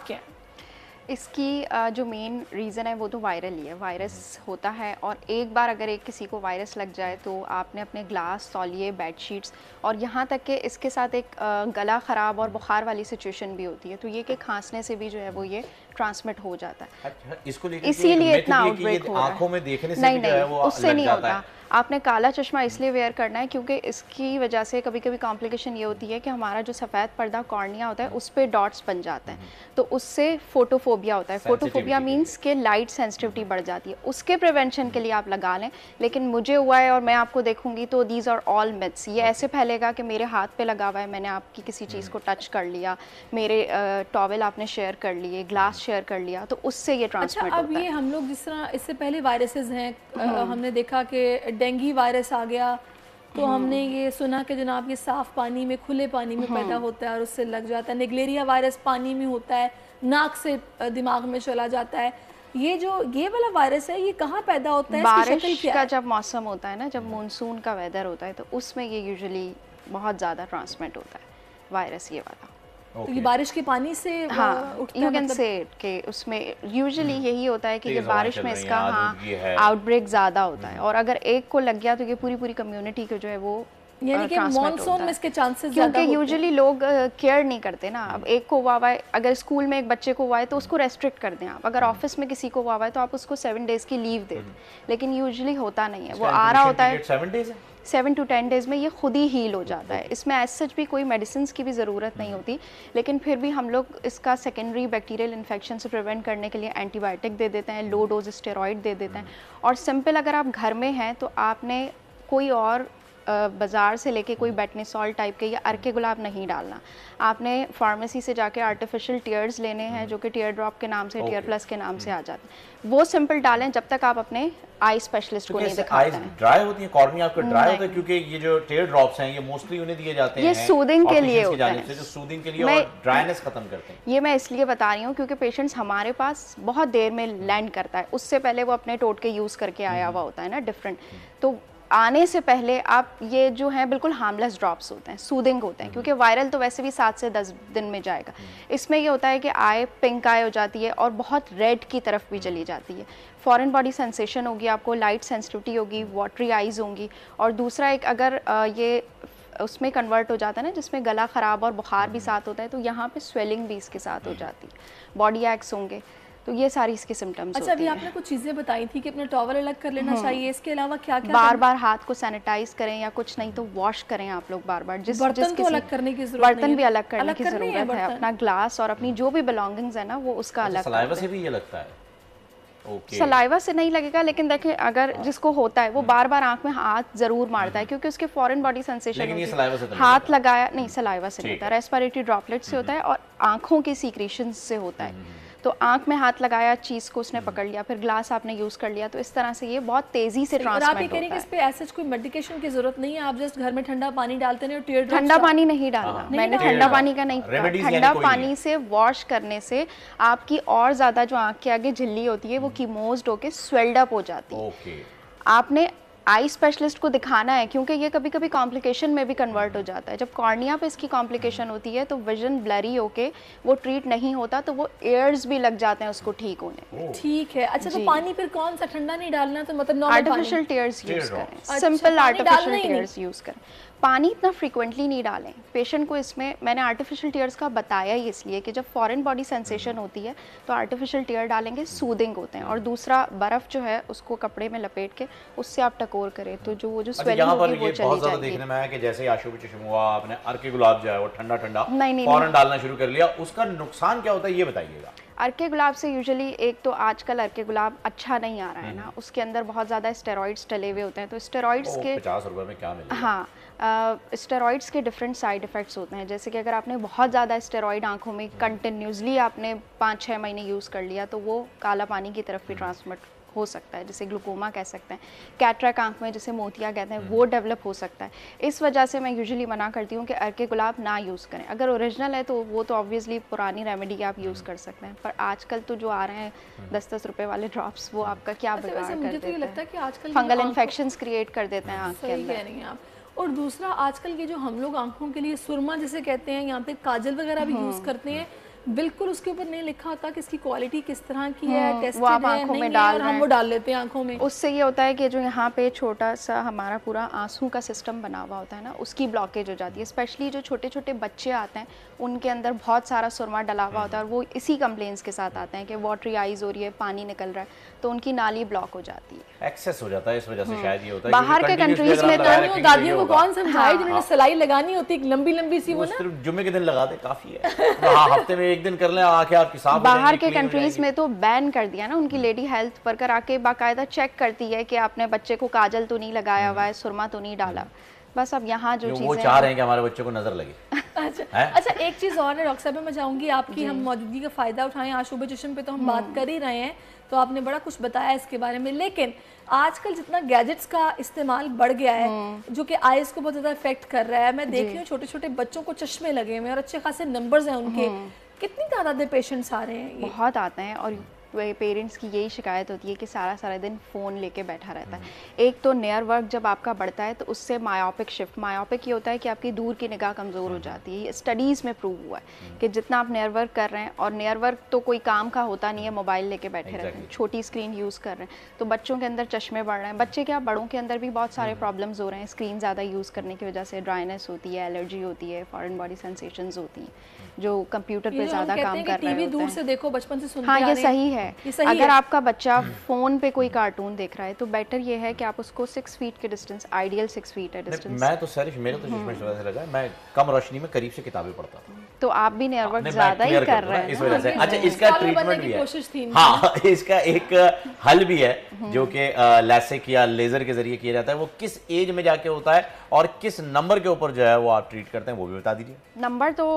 क्या है? इसकी जो मेन रीज़न है वो तो वायरल ही है। वायरस होता है और एक बार अगर किसी को वायरस लग जाए तो आपने अपने ग्लास, तौलिए, बेडशीट्स और यहाँ तक कि इसके साथ एक गला ख़राब और बुखार वाली सिचुएशन भी होती है, तो ये कि खांसने से भी जो है वो ये ट्रांसमिट हो जाता है। अच्छा, इसको लेकर इसीलिए इतना आउटब्रेक हो रहा है। आंखों में देखने से नहीं भी जो है नहीं, वो उससे लग नहीं जाता होता। है। आपने काला चश्मा इसलिए वेयर करना है क्योंकि इसकी वजह से कभी कभी कॉम्प्लिकेशन ये होती है कि हमारा जो सफ़ेद पर्दा कॉर्निया होता है उस पर डॉट्स बन जाते हैं, तो उससे फोटोफोबिया होता है। फोटोफोबिया मीन्स के लाइट सेंसिटिविटी बढ़ जाती है। उसके प्रिवेंशन के लिए आप लगा लें, लेकिन मुझे हुआ है और मैं आपको देखूंगी तो दीज आर ऑल मिथ्स। ये ऐसे फैलेगा कि मेरे हाथ पे लगा हुआ है, मैंने आपकी किसी चीज़ को टच कर लिया, मेरे टॉवेल आपने शेयर कर लिए, ग्लास शेयर कर लिया, तो उससे ये ट्रांसमिट अच्छा, अब होता ये है। हम लोग जिस तरह इससे पहले वायरसेस हैं, हमने देखा कि डेंगू वायरस आ गया, तो हमने ये सुना कि जनाब ये साफ़ पानी में, खुले पानी में पैदा होता है और उससे लग जाता है। निगलेरिया वायरस पानी में होता है, नाक से दिमाग में चला जाता है। ये जो ये वाला वायरस है ये कहाँ पैदा होता है, इसकी शक्ल बारिश क्या का है? जब मौसम होता है ना, जब मानसून का वेदर होता है, तो उसमें ये यूजुअली बहुत ज़्यादा ट्रांसमिट होता है वायरस ये वाला। तो ये बारिश के पानी से हाँ, उठता यू है, कैन मतलब से कि उसमें यूजुअली यही होता है कि ये तेज हवाएं बारिश चल में रही हैं, इसका आलूदगी है। आउटब्रेक ज़्यादा होता है, और अगर एक को लग गया तो ये पूरी पूरी कम्युनिटी को जो है वो यानी कि ट्रांसमिट मॉनसून होता में है। इसके चांसेस ज़्यादा क्योंकि होते हैं। यूजुअली लोग केयर नहीं करते ना। अब एक को हुआ हुआ है, अगर स्कूल में एक बच्चे को हुआ है तो उसको रेस्ट्रिक्ट कर दें आप। अगर ऑफिस में किसी को हुआ हुआ है तो आप उसको 7 डेज़ की लीव दे दें, लेकिन यूजुअली होता नहीं है। वो आ रहा होता है 7 डेज है। 7 to 10 डेज़ में ये खुद ही हील हो जाता है। इसमें एज सच भी कोई मेडिसिन की भी ज़रूरत नहीं होती, लेकिन फिर भी हम लोग इसका सेकेंडरी बैक्टीरियल इन्फेक्शन से प्रिवेंट करने के लिए एंटीबायोटिक दे देते हैं, लो डोज स्टेरॉइड दे देते हैं। और सिंपल अगर आप घर में हैं तो आपने कोई और बाज़ार से लेके कोई बेटनीसॉल टाइप के या अर्के गुलाब नहीं डालना। आपने फार्मेसी से जाके आर्टिफिशियल टीयर्स लेने हैं जो कि टीयर ड्रॉप के नाम से, टीयर प्लस के नाम से आ जाते हैं। वो सिंपल डालें जब तक आप अपने आई स्पेशलिस्ट को नहीं दिखाते हैं। ड्राई होती है, कॉर्निया आपका ड्राई होता है, क्योंकि ये जो टीयर ड्रॉप्स हैं ये मोस्टली उन्हें दिए जाते हैं, ये सूदिंग के लिए होता होता है, जो सूदिंग के लिए और ड्राइनेस खत्म करते हैं। ये मैं इसलिए बता रही हूँ क्योंकि पेशेंट्स हमारे पास बहुत देर में लैंड करता है, उससे पहले वो अपने टोटके यूज़ करके आया हुआ होता है ना डिफरेंट। तो आने से पहले आप ये जो हैं बिल्कुल हार्मलेस ड्रॉप्स होते हैं, सूदिंग होते हैं, क्योंकि वायरल तो वैसे भी 7 से 10 दिन में जाएगा। इसमें ये होता है कि आई पिंक आई हो जाती है और बहुत रेड की तरफ भी चली जाती है। फॉरेन बॉडी सेंसेशन होगी, आपको लाइट सेंसिटिविटी होगी, वाटरी आइज़ होंगी। और दूसरा एक अगर ये उसमें कन्वर्ट हो जाता है ना जिसमें गला ख़राब और बुखार भी साथ होता है, तो यहाँ पे स्वेलिंग भी इसके साथ हो जाती है, बॉडी एक्स होंगे, तो ये सारी इसके सिम्टम्स अच्छा, अभी आपने कुछ चीज़ें बताई थी कि अपना टॉवल अलग कर लेना चाहिए, इसके अलावा क्या क्या बार बार हाथ को सैनिटाइज करें या कुछ नहीं तो वॉश करें आप लोग बार बार। बर्तन तो अलग करने की जरूरत नहीं है, बर्तन भी अलग करने की ज़रूरत है। अपना ग्लास और अपनी जो भी बिलोंगिंग्स है ना वो उसका अलग। सलाइवा से भी ये लगता है? सलाइवा से नहीं लगेगा, लेकिन देखें अगर जिसको होता है वो बार बार आंख में हाथ जरूर मारता है क्योंकि उसके फॉरेन बॉडी सेंसेशन होती है। हाथ लगाया नहीं, सलाइवा से नहीं होता, रेस्पिरेटरी ड्रॉपलेट से होता है और आंखों के सीक्रेशन से होता है। तो आंख में हाथ लगाया, चीज़ को उसने पकड़ लिया, फिर ग्लास आपने यूज़ कर लिया, तो इस तरह से ये बहुत तेज़ी से ट्रांसमिट होता है। आप ये कह रहे हैं कि इस पे ऐसा कोई मेडिकेशन की जरूरत नहीं है, आप जस्ट घर में ठंडा पानी डालते हैं और टीयर ड्रॉप्स। ठंडा पानी नहीं डालना, मैंने ठंडा पानी का नहीं कहा। ठंडा पानी से वॉश करने से आपकी और ज़्यादा जो आंख के आगे झिल्ली होती है वो कीमोज्ड होकर स्वेल्ड अप हो जाती है। आपने आई स्पेशलिस्ट को दिखाना है क्योंकि ये कभी कभी कॉम्प्लिकेशन में भी कन्वर्ट हो जाता है। जब कॉर्निया पे इसकी कॉम्प्लिकेशन होती है तो विजन ब्लरी होके वो ट्रीट नहीं होता, तो वो एयर्स भी लग जाते हैं उसको ठीक होने। ठीक है। अच्छा, तो पानी फिर कौन सा, ठंडा नहीं डालना, तो मतलब नॉर्मल आर्टिफिशियल टीयर्स यूज़ करें, सिंपल आर्टिफिशियल टीयर्स यूज़ करें। पानी इतना फ्रीक्वेंटली नहीं डालें पेशेंट को। इसमें मैंने आर्टिफिशियल टीयर्स का बताया ही इसलिए कि जब फॉरेन बॉडी सेंसेशन होती है तो आर्टिफिशियल टीयर डालेंगे, सूदिंग होते हैं। और दूसरा बर्फ़ जो है उसको कपड़े में लपेट के उससे आप टकोर करें तो जो वो जो स्वेलिंग होगी वो चली जाएगी। देखने में आया कि जैसे ही आशुब चश्म हुआ, आपने अर्के गुलाब जो है वो ठंडा ठंडा नहीं फौरन डालना शुरू कर लिया, उसका नुकसान क्या होता है ये बताइएगा। अर्के गुलाब से यूजुअली एक तो आजकल अर्के गुलाब अच्छा नहीं आ रहा है ना, उसके अंदर बहुत ज़्यादा स्टेरॉइड्स डले हुए होते हैं, तो स्टेरॉइड्स के 50 रुपए में क्या मिलेगा। हाँ, स्टेरॉइड्स के डिफरेंट साइड इफ़ेक्ट्स होते हैं। जैसे कि अगर आपने बहुत ज़्यादा स्टेरॉइड आंखों में कंटिन्यूसली आपने 5-6 महीने यूज़ कर लिया तो वो काला पानी की तरफ भी ट्रांसमिट हो सकता है, जिसे ग्लूकोमा कह सकते हैं। कैटरेक्ट आंख में जिसे मोतिया कहते हैं वो डेवलप हो सकता है। इस वजह से मैं यूजुअली मना करती हूँ कि अर्के गुलाब ना यूज़ करें। अगर ओरिजिनल है तो वो तो ऑब्वियसली पुरानी रेमेडी आप यूज़ कर सकते हैं, पर आजकल तो जो आ रहे हैं 10-10 रुपए वाले ड्रॉप्स वो आपका क्या बिगाड़ कर देते हैं, फंगल इन्फेक्शंस क्रिएट कर देते हैं आँख के अंदर। और दूसरा, आजकल के जो हम लोग आंखों के लिए सुरमा जिसे कहते हैं, यहाँ पे काजल वगैरह भी यूज़ करते हैं, बिल्कुल उसके ऊपर नहीं लिखा होता कि इसकी क्वालिटी किस तरह की है, टेस्टेड वो आप है आंखों नहीं में है, डाल और रहे हम हैं। वो डाल लेते हैं आंखों में। उससे ये होता है कि जो यहाँ पे छोटा सा हमारा पूरा आंसू का सिस्टम बना हुआ होता है ना, उसकी ब्लॉकेज हो जाती है। स्पेशली जो छोटे छोटे बच्चे आते हैं उनके अंदर बहुत सारा सुरमा डला हुआ होता है और वो इसी कंप्लेंट्स के साथ आते हैं कि वाटरी आइज हो रही है, पानी निकल रहा है, तो उनकी नाली ब्लॉक हो जाती है, एक्सेस हो जाता है, इस वजह से शायद ये होता है। बाहर के कंट्रीज में तो दादियों को कौन समझाए जिन्होंने सिलाई लगानी होती है लंबी लंबी सी, वो ना सिर्फ जुम्मे के दिन लगा दे काफी है। हाँ, हफ्ते में एक दिन कर लें, आंखें आपकी साफ हो बाहर जाएंगी, के clean हो कंट्रीज जाएंगी। में तो बैन कर दिया ना, उनकी लेडी हेल्थ वर्कर आके बाकायदा चेक करती है कि आपने बच्चे को काजल तो नहीं लगाया हुआ है, सुरमा तो नहीं डाला। बस अब यहाँ जो वो चीजें चाह रहे हैं कि हमारे बच्चों को नजर लगे। अच्छा एक चीज़ और है डॉक्टर साहब, मैं चाहूँगी आपकी हम मौजूदगी का फ़ायदा उठाएं। आज शुभ चश्म पे तो हम बात कर ही रहे हैं, तो आपने बड़ा कुछ बताया इसके बारे में, लेकिन आजकल जितना गैजेट्स का इस्तेमाल बढ़ गया है जो कि आइज़ को बहुत ज़्यादा इफेक्ट कर रहा है, मैं देख रही हूँ छोटे छोटे बच्चों को चश्मे लगे हुए हैं और अच्छे खासे नंबर्स हैं उनके। कितनी तादाद में पेशेंट्स आ रहे हैं ये? बहुत आते हैं और पेरेंट्स की यही शिकायत होती है कि सारा सारा दिन फ़ोन लेके बैठा रहता है। एक तो नेयर वर्क जब आपका बढ़ता है तो उससे मायोपिक शिफ्ट, मायोपिक ये होता है कि आपकी दूर की निगाह कमज़ोर हो जाती है। ये स्टडीज़ में प्रूव हुआ है कि जितना आप नेयर वर्क कर रहे हैं, और नेयर वर्क तो कोई काम का होता नहीं है, मोबाइल लेके बैठे रहते हैं, छोटी स्क्रीन यूज़ कर रहे हैं, तो बच्चों के अंदर चश्मे बढ़ रहे हैं। बच्चे क्या, बड़ों के अंदर भी बहुत सारे प्रॉब्लम्स हो रहे हैं स्क्रीन ज़्यादा यूज़ करने की वजह से। ड्राइनेस होती है, एलर्जी होती है, फॉरेन बॉडी सेंसेशंस होती हैं, जो कंप्यूटर पे ज़्यादा काम कर रहे टीवी दूर हैं। से देखो, बचपन से सुनते हाँ, आ ये रहे हैं। सही है। ये सही अगर है। आपका बच्चा फ़ोन पे कोई कार्टून देख रहा है तो बेटर ये है कि आप उसको 6 फीट के डिस्टेंस, आइडियल 6 फीट है डिस्टेंस। मैं तो सर मेरे तो चश्मे इस वजह से लगा है, मैं कम रोशनी में करीब से किताबें पढ़ता था, तो आप भी नेयर वर्क नहीं, मैं ज़्यादा ही clear कर दूं रहे ना, हैं इस ना। वजह से। अच्छा, इसका स्कॉलर बनने ट्रीटमेंट की भी है। कोशिश थी। हाँ, इसका एक हल भी है जो कि लैसिक या लेजर के जरिए किया जाता है। वो किस एज में जाके होता है और किस नंबर के ऊपर जो है वो आप ट्रीट करते हैं, वो भी बता दीजिए। नंबर तो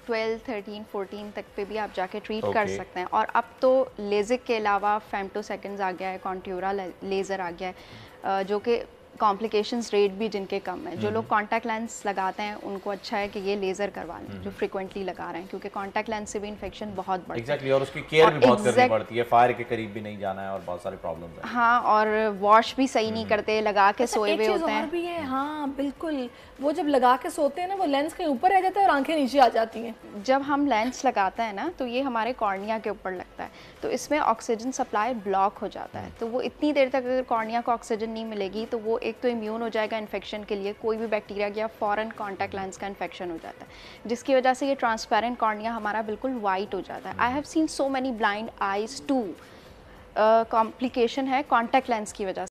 12, 13, 14 तक पे भी आप जाके ट्रीट कर Okay. सकते हैं। और अब तो लेजिक के अलावा फेम्टोसेकंड्स आ गया है, कॉन्ट्यूरा लेज़र आ गया है, जो कि कॉम्प्लिकेशंस रेट भी जिनके कम है। जो लोग कॉन्टैक्ट लेंस लगाते हैं उनको अच्छा है कि ये लेज़र करवा लें, जो फ्रिक्वेंटली लगा रहे हैं, क्योंकि कॉन्टैक्ट लेंस से भी इन्फेक्शन बहुत बढ़ता है। एग्जैक्टली, और उसकी केयर भी बहुत करनी exact- पड़ती है, फायर के करीब भी नहीं जाना है और बहुत सारे प्रॉब्लम्स हैं। हाँ, और वॉश भी सही नहीं करते, लगा के सोए एक हुए चीज़ होते और हैं। भी है, हाँ बिल्कुल, वो जब लगा के सोते हैं ना, वो लेंस कहीं ऊपर रह जाता है और आंखें नीचे आ जाती हैं। जब हम लेंस लगाते हैं ना तो ये हमारे कॉर्निया के ऊपर लगता है, तो इसमें ऑक्सीजन सप्लाई ब्लॉक हो जाता है। तो वो इतनी देर तक अगर कॉर्निया को ऑक्सीजन नहीं मिलेगी तो वो एक तो इम्यून हो जाएगा इन्फेक्शन के लिए, कोई भी बैक्टीरिया या फॉरेन कॉन्टैक्ट लेंस का इन्फेक्शन हो जाता है, जिसकी वजह से ये ट्रांसपेरेंट कॉर्निया हमारा बिल्कुल वाइट हो जाता है। I have seen so many blind eyes too, complication है कॉन्टैक्ट लेंस की वजह से।